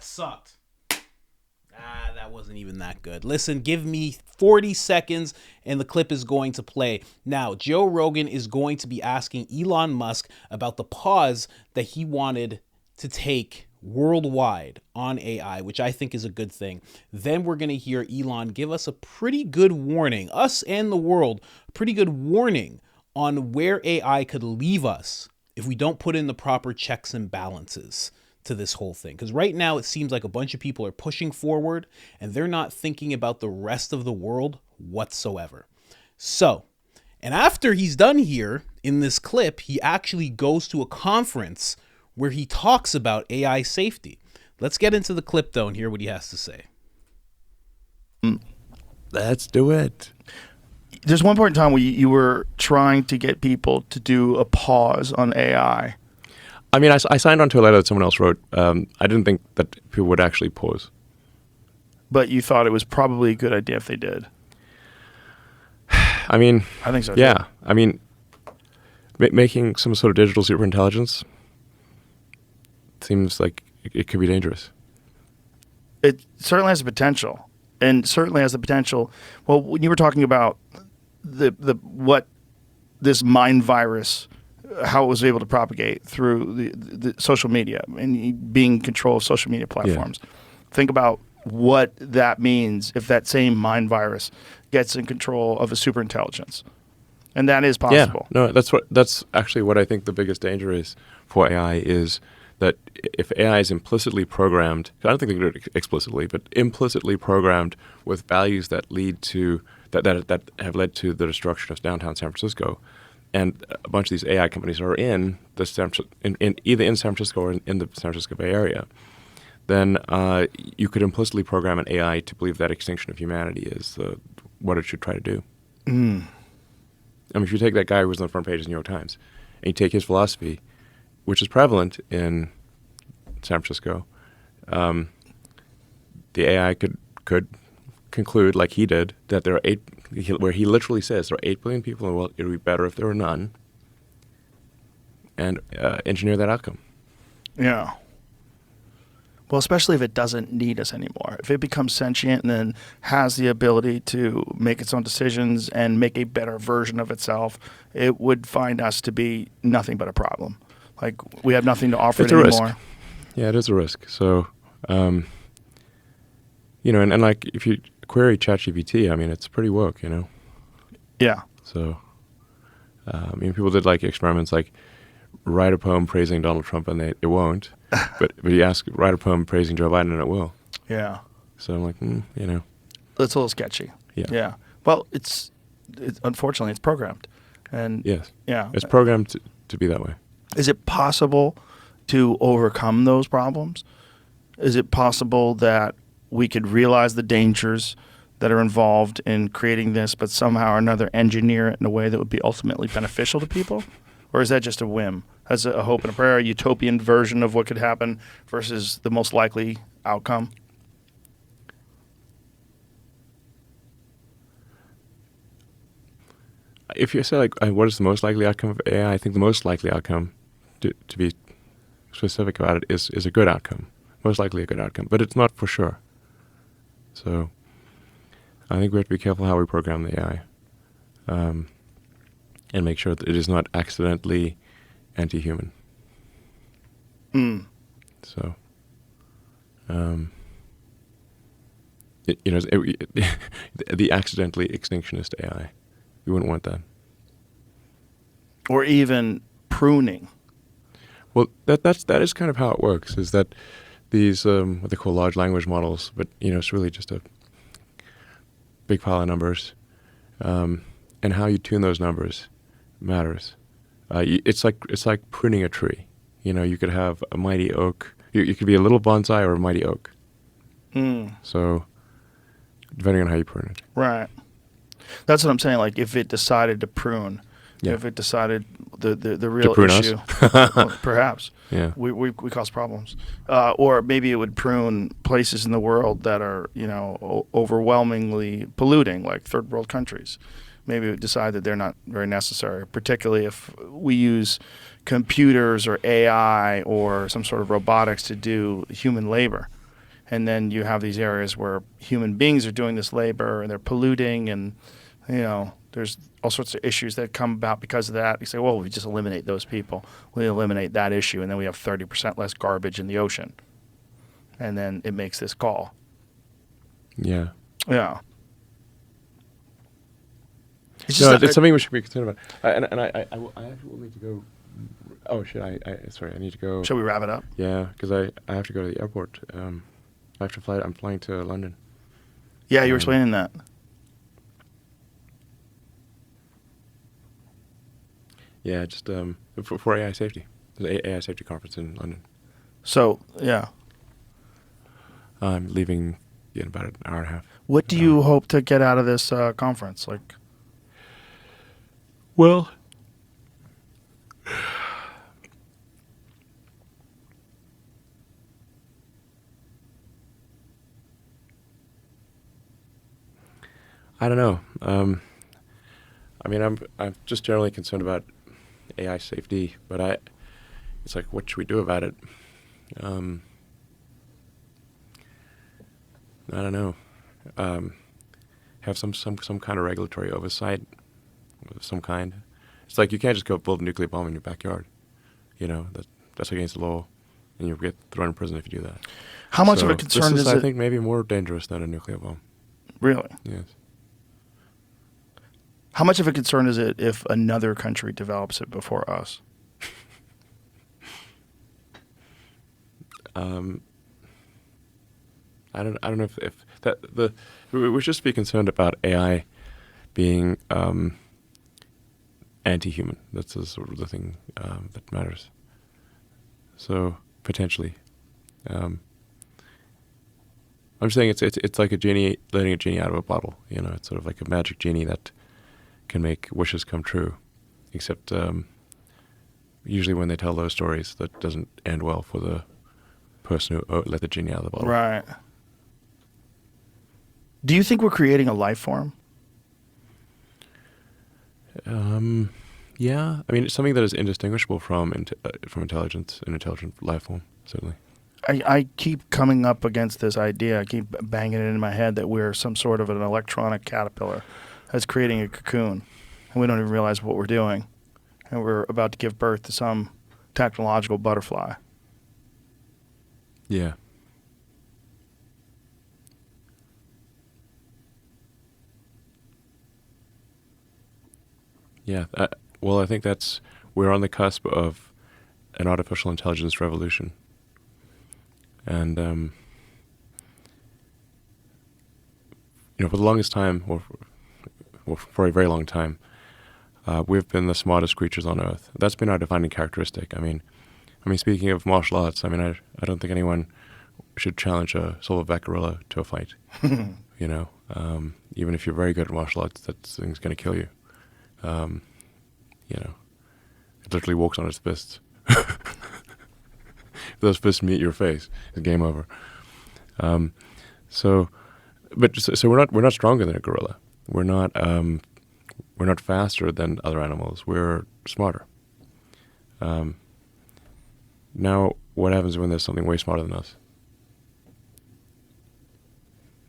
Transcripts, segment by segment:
that sucked. That wasn't even that good. Listen, give me 40 seconds and the clip is going to play. Now, Joe Rogan is going to be asking Elon Musk about the pause that he wanted to take worldwide on AI, which I think is a good thing. Then we're going to hear Elon give us a pretty good warning, us and the world, a pretty good warning on where AI could leave us if we don't put in the proper checks and balances to this whole thing. Because right now it seems like a bunch of people are pushing forward and they're not thinking about the rest of the world whatsoever. So, and after he's done here in this clip, he actually goes to a conference where he talks about AI safety. Let's get into the clip though and hear what he has to say. Let's do it. There's one point in time where you were trying to get people to do a pause on AI. I mean, I signed on to a letter that someone else wrote. I didn't think that people would actually pause. But you thought it was probably a good idea if they did. I mean, I think so. Yeah. I mean, making some sort of digital superintelligence seems like it could be dangerous. It certainly has the potential, and certainly has the potential. Well, when you were talking about what this mind virus, how it was able to propagate through the social media and being in control of social media platforms. Yeah. Think about what that means if that same mind virus gets in control of a superintelligence. And that is possible. Yeah, no, that's actually what I think the biggest danger is for AI is that if AI is implicitly programmed, I don't think they can do it explicitly, but implicitly programmed with values that lead to that have led to the destruction of downtown San Francisco, and a bunch of these AI companies are in either in San Francisco or in the San Francisco Bay Area, then you could implicitly program an AI to believe that extinction of humanity is what it should try to do. Mm. I mean, if you take that guy who was on the front page of the New York Times, and you take his philosophy, which is prevalent in San Francisco, the AI could conclude, like he did, that there are where he literally says there are 8 billion people in the world, it would be better if there were none, and engineer that outcome. Yeah. Well, especially if it doesn't need us anymore. If it becomes sentient and then has the ability to make its own decisions and make a better version of itself, it would find us to be nothing but a problem. Like, we have nothing to offer it anymore. Risk. Yeah, it is a risk. So, and like if you query ChatGPT, I mean, it's pretty woke, Yeah. So, people did like experiments like write a poem praising Donald Trump and it won't. but you ask, write a poem praising Joe Biden and it will. Yeah. So I'm like, That's a little sketchy. Yeah. Yeah. Well, it's unfortunately, it's programmed. And yes. Yeah. It's programmed to be that way. Is it possible to overcome those problems? Is it possible that we could realize the dangers that are involved in creating this, but somehow or another engineer it in a way that would be ultimately beneficial to people? Or is that just a whim? That's a hope and a prayer, a utopian version of what could happen versus the most likely outcome? If you say, like, what is the most likely outcome of AI, I think the most likely outcome, to be specific about it, is a good outcome. Most likely a good outcome. But it's not for sure. So I think we have to be careful how we program the AI. And make sure that it is not accidentally anti-human. Mm. So, the accidentally extinctionist AI, we wouldn't want that. Or even pruning. Well, that is kind of how it works. Is that these what they call large language models, but it's really just a big pile of numbers, and how you tune those numbers matters. It's like pruning a tree. You could have a mighty oak. You could be a little bonsai or a mighty oak. Mm. So, depending on how you prune it. Right. That's what I'm saying. Like, if it decided to prune, Yeah. if it decided the real prune issue, well, perhaps. Yeah. We cause problems, or maybe it would prune places in the world that are overwhelmingly polluting, like third world countries. Maybe it would decide that they're not very necessary, particularly if we use computers or AI or some sort of robotics to do human labor. And then you have these areas where human beings are doing this labor and they're polluting, and there's all sorts of issues that come about because of that. You say, well, we just eliminate those people. We eliminate that issue, and then we have 30% less garbage in the ocean. And then it makes this call. Yeah. Yeah. It's something we should be concerned about. And I actually will need to go. Oh shit! Sorry, I need to go. Shall we wrap it up? Yeah, because I have to go to the airport. I have to fly. I'm flying to London. Yeah, you were explaining that. Yeah, just for AI safety. There's an AI safety conference in London. So yeah. I'm leaving in about an hour and a half. What do you hope to get out of this conference? Like, well, I don't know. I mean, I'm just generally concerned about AI safety, but it's like, what should we do about it? I don't know. Have some kind of regulatory oversight of some kind. It's like you can't just go build a nuclear bomb in your backyard. That's against the law, and you get thrown in prison if you do that. How much of a concern is it? I think maybe more dangerous than a nuclear bomb. Really? Yes. How much of a concern is it if another country develops it before us? I don't know if that we should just be concerned about AI being anti-human. That's sort of the thing that matters. So potentially, I'm saying it's like a genie, letting a genie out of a bottle. It's sort of like a magic genie that can make wishes come true. Except usually when they tell those stories, that doesn't end well for the person who let the genie out of the bottle. Right. Do you think we're creating a life form? Yeah. I mean, it's something that is indistinguishable from intelligence, an intelligent life form, certainly. I keep coming up against this idea. I keep banging it in my head that we're some sort of an electronic caterpillar that's creating a cocoon, and we don't even realize what we're doing, and we're about to give birth to some technological butterfly. Yeah. Yeah. Well, I think we're on the cusp of an artificial intelligence revolution. And, for the longest time, or for a very long time, we've been the smartest creatures on Earth. That's been our defining characteristic. I mean, speaking of martial arts, I don't think anyone should challenge a silverback gorilla to a fight. Even if you're very good at martial arts, that thing's going to kill you. It literally walks on its fists. If those fists meet your face, it's game over. So we're not stronger than a gorilla. We're not faster than other animals. We're smarter. Now, what happens when there's something way smarter than us?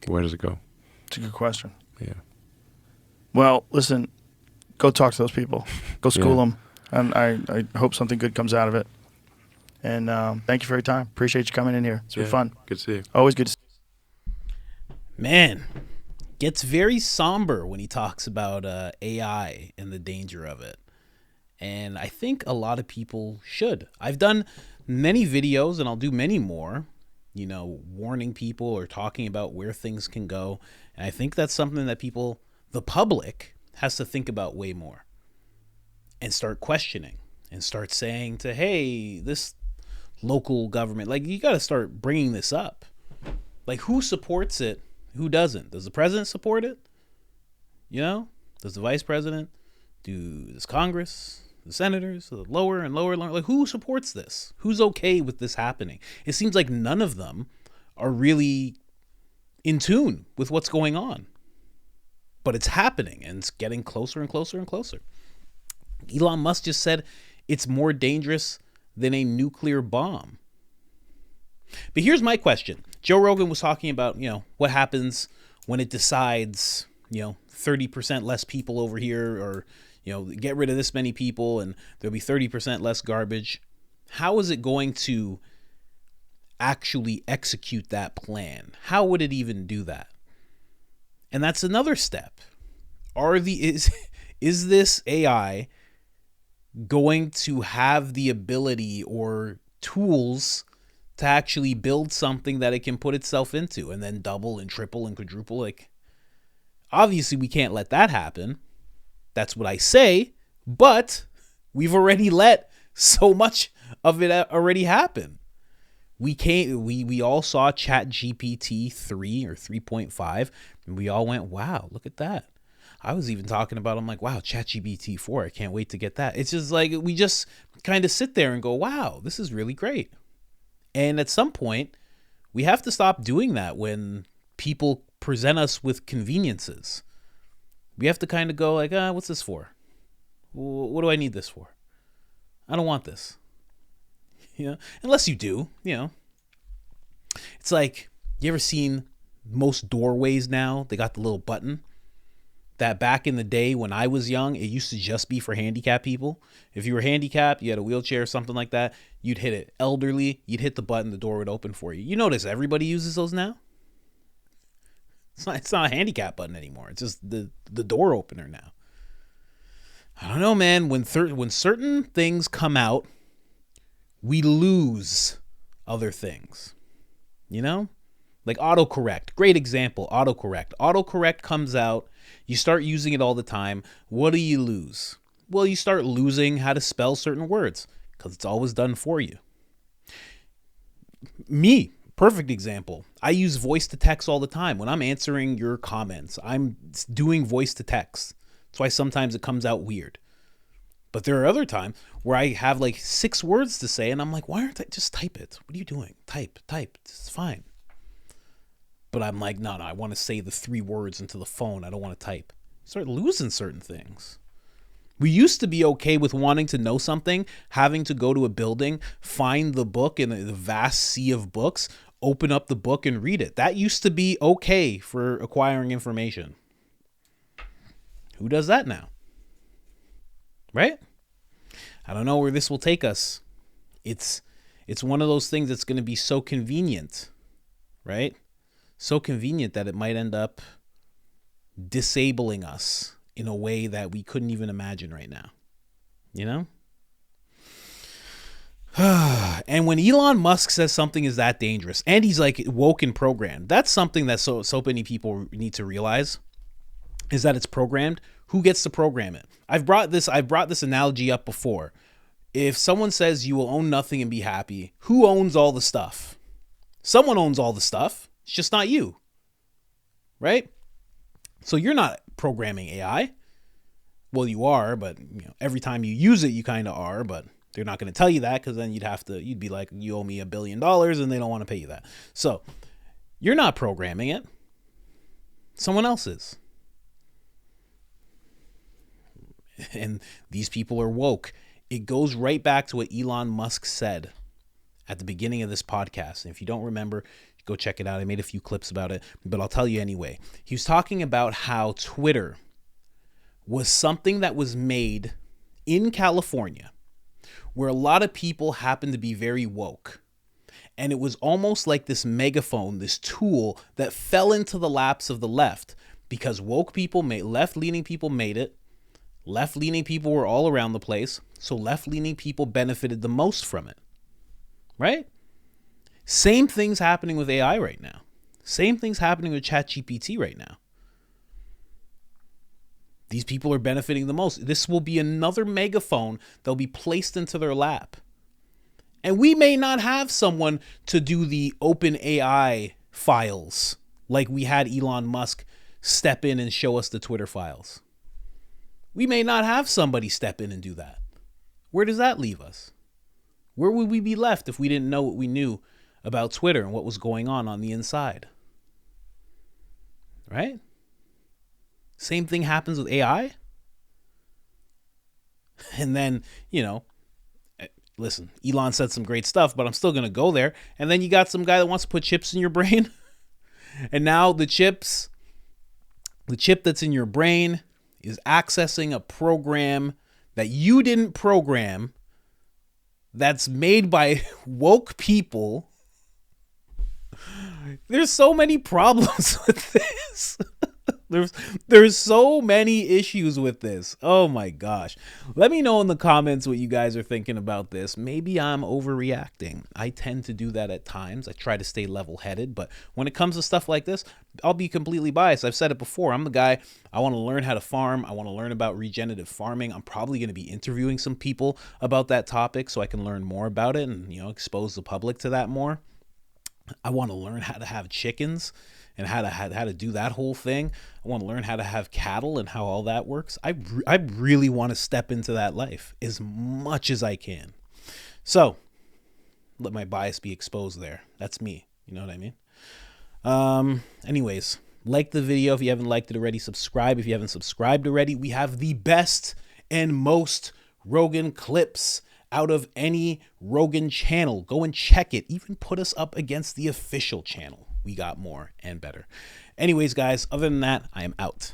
Where does it go? It's a good question. Yeah. Well, listen, go talk to those people. Go school them. And I hope something good comes out of it. And thank you for your time. Appreciate you coming in here. It's been fun. Good to see you. Always good to see you. Man, gets very somber when he talks about AI and the danger of it. And I think a lot of people should. I've done many videos, and I'll do many more, warning people or talking about where things can go. And I think that's something that people, the public, has to think about way more and start questioning and start saying to, hey, this local government, like, you got to start bringing this up. Like, who supports it? Who doesn't? Does the president support it? Does the vice president? Does Congress? The senators? The lower and lower? Like, who supports this? Who's okay with this happening? It seems like none of them are really in tune with what's going on. But it's happening, and it's getting closer and closer and closer. Elon Musk just said it's more dangerous than a nuclear bomb. But here's my question. Joe Rogan was talking about, what happens when it decides, 30% less people over here, or, get rid of this many people and there'll be 30% less garbage. How is it going to actually execute that plan? How would it even do that? And that's another step. Is this AI going to have the ability or tools to actually build something that it can put itself into and then double and triple and quadruple? Like, obviously we can't let that happen. That's what I say, but we've already let so much of it already happen. We all saw ChatGPT 3 or 3.5, and we all went, wow, look at that. I was even talking about, I'm like, wow, ChatGPT 4, I can't wait to get that. It's just like, we just kind of sit there and go, wow, this is really great. And at some point, we have to stop doing that when people present us with conveniences. We have to kind of go like, what's this for? What do I need this for? I don't want this. Unless you do, It's like, you ever seen most doorways now? They got the little button that back in the day when I was young, it used to just be for handicapped people. If you were handicapped, you had a wheelchair or something like that, you'd hit it. Elderly, you'd hit the button, the door would open for you. You notice everybody uses those now? It's not a handicap button anymore. It's just the door opener now. I don't know, man. When certain things come out, we lose other things. Like autocorrect. Great example, autocorrect. Autocorrect comes out. You start using it all the time. What do you lose? Well, you start losing how to spell certain words because it's always done for you. Me. Perfect example. I use voice to text all the time. When I'm answering your comments, I'm doing voice to text. That's why sometimes it comes out weird. But there are other times where I have like 6 words to say and I'm like, why aren't I just type it? What are you doing? Type. It's fine. But I'm like, no, I want to say the 3 words into the phone. I don't want to type. Start losing certain things. We used to be okay with wanting to know something, having to go to a building, find the book in the vast sea of books, open up the book and read it. That used to be okay for acquiring information. Who does that now? Right? I don't know where this will take us. It's one of those things that's going to be so convenient, right? So convenient that it might end up disabling us in a way that we couldn't even imagine right now. And when Elon Musk says something is that dangerous, and he's like woke and programmed, that's something that so many people need to realize, is that it's programmed. Who gets to program it? I've brought this analogy up before. If someone says you will own nothing and be happy, who owns all the stuff? Someone owns all the stuff. It's just not you. Right? So you're not programming AI. Well, you are, but every time you use it, you kind of are, but they're not going to tell you that because then you'd be like, you owe me $1 billion and they don't want to pay you that. So you're not programming it. Someone else is. And these people are woke. It goes right back to what Elon Musk said at the beginning of this podcast. And if you don't remember, go check it out. I made a few clips about it, but I'll tell you anyway. He was talking about how Twitter was something that was made in California where a lot of people happen to be very woke. And it was almost like this megaphone, this tool that fell into the laps of the left because woke people left-leaning people made it. Left-leaning people were all around the place, so left-leaning people benefited the most from it, right? Same things happening with AI right now. Same things happening with ChatGPT right now. These people are benefiting the most. This will be another megaphone that'll be placed into their lap. And we may not have someone to do the open AI files like we had Elon Musk step in and show us the Twitter files. We may not have somebody step in and do that. Where does that leave us? Where would we be left if we didn't know what we knew about Twitter and what was going on the inside? Right? Same thing happens with AI. And then, listen, Elon said some great stuff, but I'm still going to go there. And then you got some guy that wants to put chips in your brain. And now the chip that's in your brain is accessing a program that you didn't program, that's made by woke people. There's so many problems with this. There's so many issues with this. Oh my gosh. Let me know in the comments what you guys are thinking about this. Maybe I'm overreacting. I tend to do that at times. I try to stay level-headed, but when it comes to stuff like this, I'll be completely biased. I've said it before. I'm the guy, I want to learn how to farm. I want to learn about regenerative farming. I'm probably going to be interviewing some people about that topic so I can learn more about it and, expose the public to that more. I want to learn how to have chickens and how to do that whole thing. I want to learn how to have cattle and how all that works. I really want to step into that life as much as I can. So let my bias be exposed there. That's me. You know what I mean? Anyways, like the video if you haven't liked it already. Subscribe if you haven't subscribed already. We have the best and most Rogan clips out of any Rogan channel. Go and check it. Even put us up against the official channel. We got more and better. Anyways, guys, other than that, I am out.